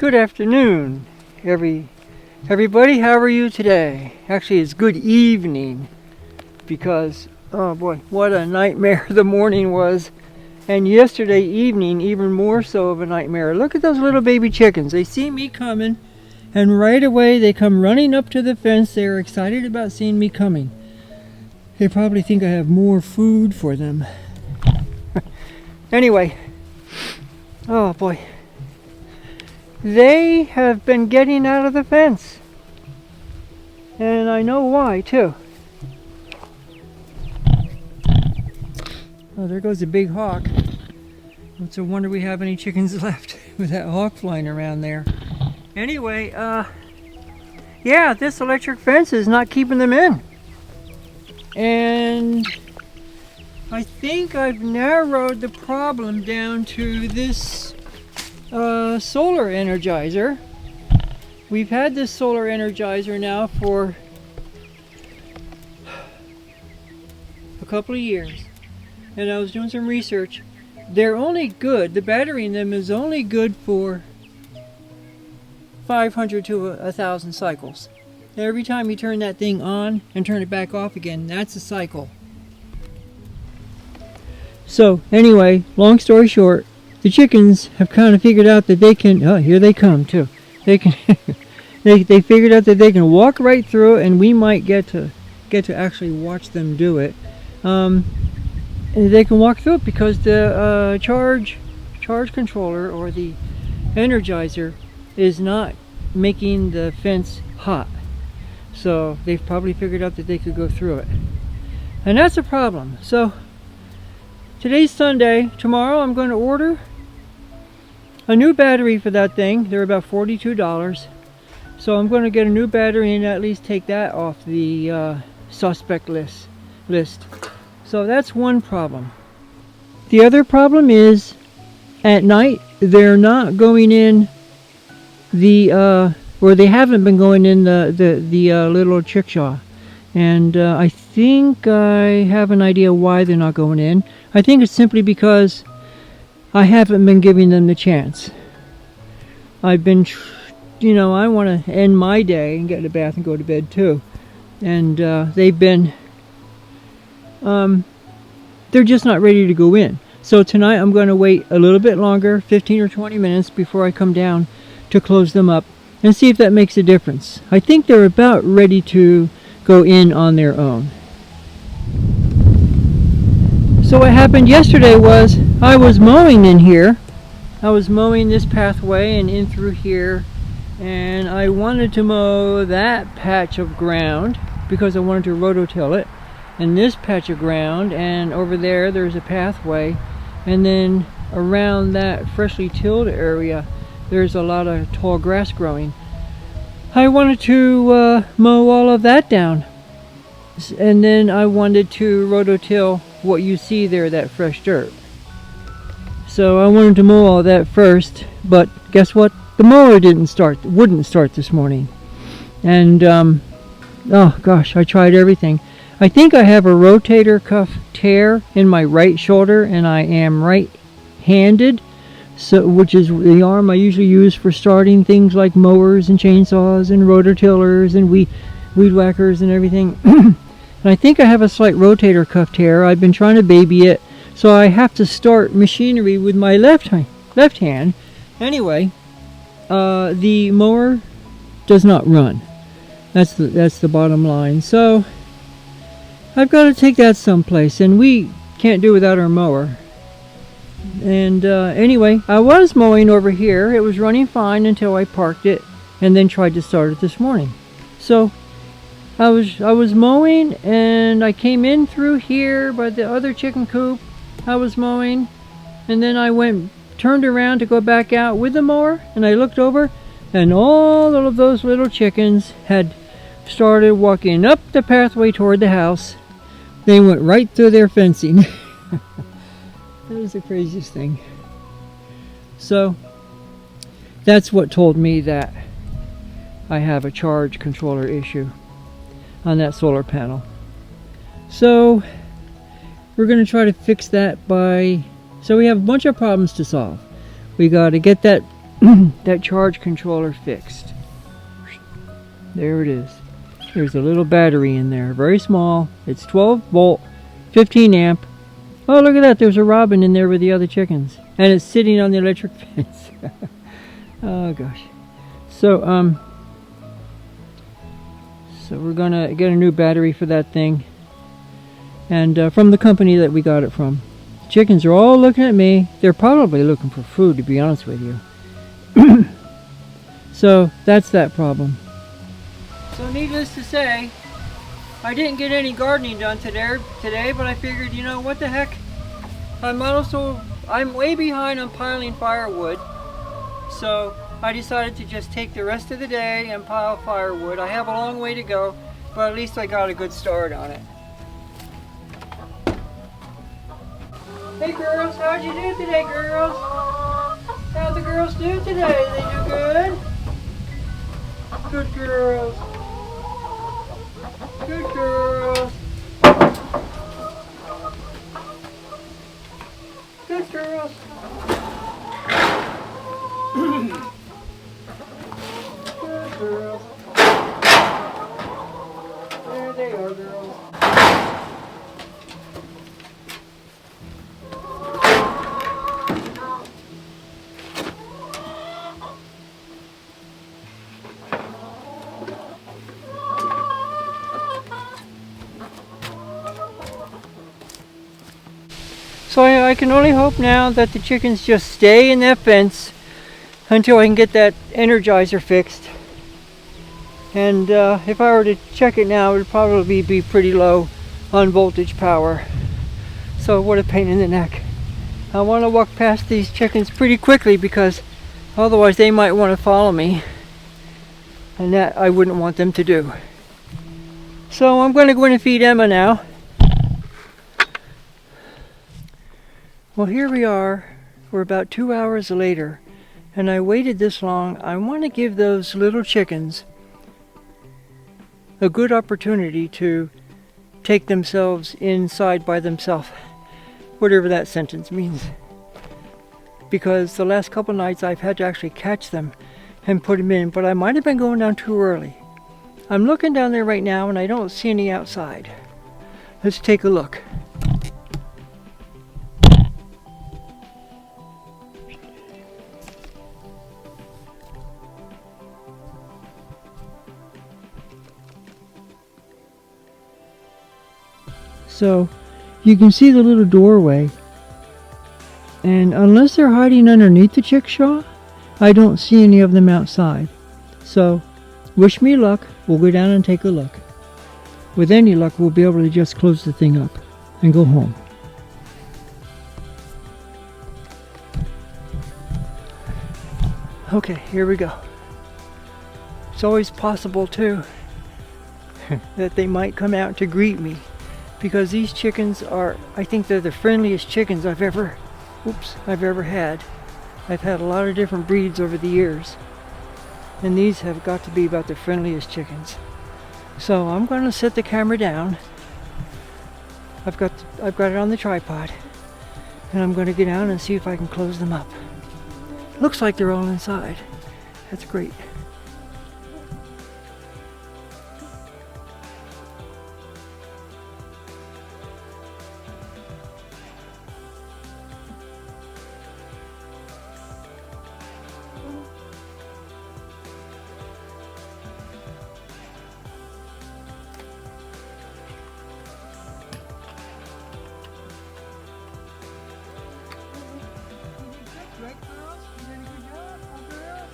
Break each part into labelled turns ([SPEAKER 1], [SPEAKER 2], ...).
[SPEAKER 1] Good afternoon, everybody. How are you today? Actually, it's good evening because, oh boy, what a nightmare the morning was. And yesterday evening, even more so of a nightmare. Look at those little baby chickens. They see me coming, and right away they come running up to the fence. They're excited about seeing me coming. They probably think I have more food for them. Anyway, oh boy. They have been getting out of the fence. And I know why, too. Oh, there goes a big hawk. It's a wonder we have any chickens left with that hawk flying around there. Anyway, yeah, this electric fence is not keeping them in. And I think I've narrowed the problem down to this solar energizer. We've had this solar energizer now for a couple of years. And I was doing some research. They're only good, the battery in them is only good for 500 to 1,000 cycles. Every time you turn that thing on and turn it back off again, that's a cycle. So anyway, long story short, the chickens have kind of figured out that they can, oh, here they come too. They can, they figured out that they can walk right through it, and we might get to actually watch them do it. They can walk through it because the charge controller or the energizer is not making the fence hot. So they've probably figured out that they could go through it. And that's a problem. So today's Sunday. Tomorrow I'm going to order a new battery for that thing. They're about $42. So I'm going to get a new battery and at least take that off the suspect list. So that's one problem. The other problem is at night they're not going in the or they haven't been going in the little chickshaw, and I think I have an idea why they're not going in. I think it's simply because I haven't been giving them the chance. I've been, I want to end my day and get in a bath and go to bed too, and they've been. They're just not ready to go in. So tonight I'm going to wait a little bit longer, 15 or 20 minutes before I come down to close them up and see if that makes a difference. I think they're about ready to go in on their own. So what happened yesterday was I was mowing in here. I was mowing this pathway and in through here, and I wanted to mow that patch of ground because I wanted to rototill it. And this patch of ground, and over there's a pathway, and then around that freshly tilled area there's a lot of tall grass growing. I wanted to mow all of that down, and then I wanted to rototill what you see there, that fresh dirt. So I wanted to mow all that first, but guess what? The mower wouldn't start this morning. And oh gosh, I tried everything. I think I have a rotator cuff tear in my right shoulder, and I am right-handed, so which is the arm I usually use for starting things like mowers and chainsaws and rototillers and weed whackers and everything. And I think I have a slight rotator cuff tear. I've been trying to baby it, so I have to start machinery with my left hand. Anyway, the mower does not run. That's the bottom line. So I've got to take that someplace, and we can't do without our mower. And anyway, I was mowing over here. It was running fine until I parked it and then tried to start it this morning. So I was mowing, and I came in through here by the other chicken coop. I was mowing, and then I turned around to go back out with the mower, and I looked over, and all of those little chickens had started walking up the pathway toward the house. They went right through their fencing. That was the craziest thing. So that's what told me that I have a charge controller issue on that solar panel. So we're going to try to fix that so we have a bunch of problems to solve. We got to get that that charge controller fixed. There it is. There's a little battery in there, very small. It's 12 volt, 15 amp. Oh, look at that, there's a robin in there with the other chickens. And it's sitting on the electric fence. Oh gosh. So we're gonna get a new battery for that thing. And from the company that we got it from. Chickens are all looking at me. They're probably looking for food, to be honest with you. So that's that problem. So needless to say, I didn't get any gardening done today, but I figured, you know, what the heck? I'm way behind on piling firewood. So I decided to just take the rest of the day and pile firewood. I have a long way to go, but at least I got a good start on it. Hey girls, how'd you do today, girls? How'd the girls do today? They do good? Good girls. Good girls. Good girls. Good girls. There they are, girls. So I can only hope now that the chickens just stay in that fence until I can get that energizer fixed. And if I were to check it now, it would probably be pretty low on voltage power. So what a pain in the neck. I want to walk past these chickens pretty quickly because otherwise they might want to follow me. And that I wouldn't want them to do. So I'm going to go in and feed Emma now. Well, here we are. We're about 2 hours later, and I waited this long. I want to give those little chickens a good opportunity to take themselves inside by themselves, whatever that sentence means. Because the last couple nights I've had to actually catch them and put them in, but I might have been going down too early. I'm looking down there right now and I don't see any outside. Let's take a look. So you can see the little doorway, and unless they're hiding underneath the chickshaw, I don't see any of them outside. So wish me luck. We'll go down and take a look. With any luck, we'll be able to just close the thing up and go home. Okay, here we go. It's always possible too that they might come out to greet me, because these chickens are, I think they're the friendliest chickens I've ever had. I've had a lot of different breeds over the years, and these have got to be about the friendliest chickens. So I'm going to set the camera down. I've got it on the tripod, and I'm going to get down and see if I can close them up. Looks like they're all inside. That's great. Right, girls? You did a good job, huh, girls?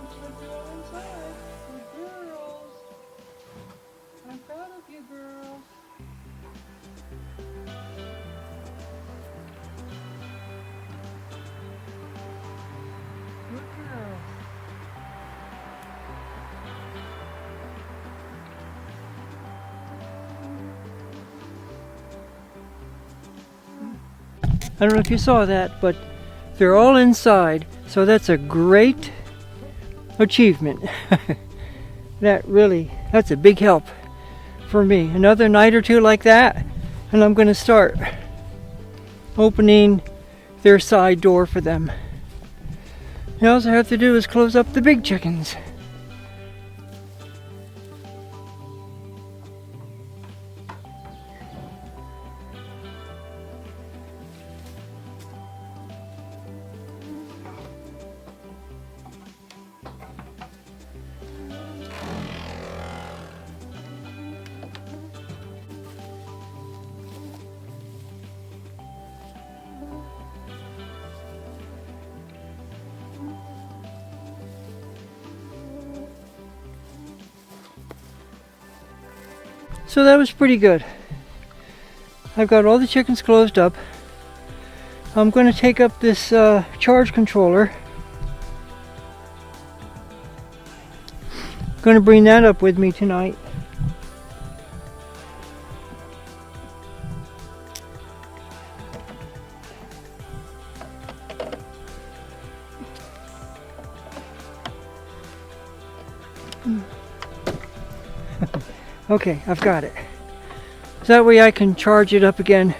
[SPEAKER 1] Looks like they're all inside. Good girls. I'm proud of you, girls. Good girls. I don't know if you saw that, but they're all inside, so that's a great achievement. That's a big help for me. Another night or two like that, and I'm going to start opening their side door for them. And all I have to do is close up the big chickens. So that was pretty good. I've got all the chickens closed up. I'm going to take up this charge controller. Going to bring that up with me tonight. Okay, I've got it. So that way I can charge it up again.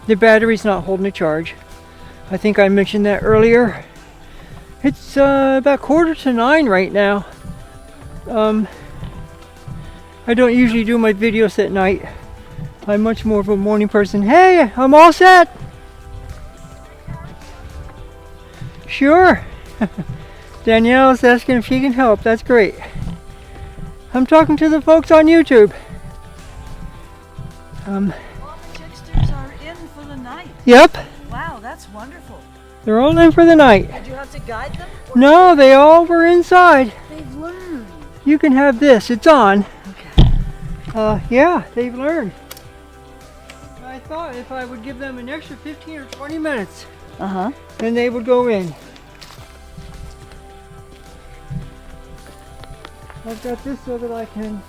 [SPEAKER 1] The battery's not holding a charge. I think I mentioned that earlier. It's about 8:45 right now. I don't usually do my videos at night. I'm much more of a morning person. Hey, I'm all set. Sure. Danielle's asking if she can help. That's great. I'm talking to the folks on YouTube.
[SPEAKER 2] All the chicksters are in for the night.
[SPEAKER 1] Yep.
[SPEAKER 2] Wow, that's wonderful.
[SPEAKER 1] They're all in for the night.
[SPEAKER 2] Did you have to guide them?
[SPEAKER 1] No, they all were inside.
[SPEAKER 2] They've learned.
[SPEAKER 1] You can have this. It's on.
[SPEAKER 2] Okay.
[SPEAKER 1] Yeah, they've learned. I thought if I would give them an extra 15 or 20 minutes, then they would go in. I've got this so that I can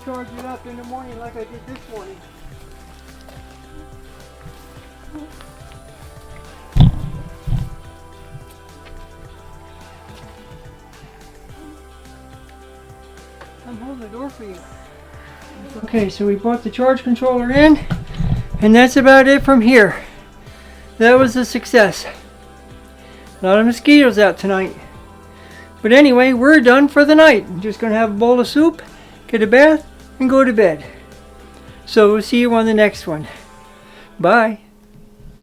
[SPEAKER 1] charge it up in the morning like I did this morning. I'm holding the door for you. Okay, so we brought the charge controller in, and that's about it from here. That was a success. A lot of mosquitoes out tonight. But anyway, we're done for the night. I'm just going to have a bowl of soup, get a bath, and go to bed. So we'll see you on the next one. Bye.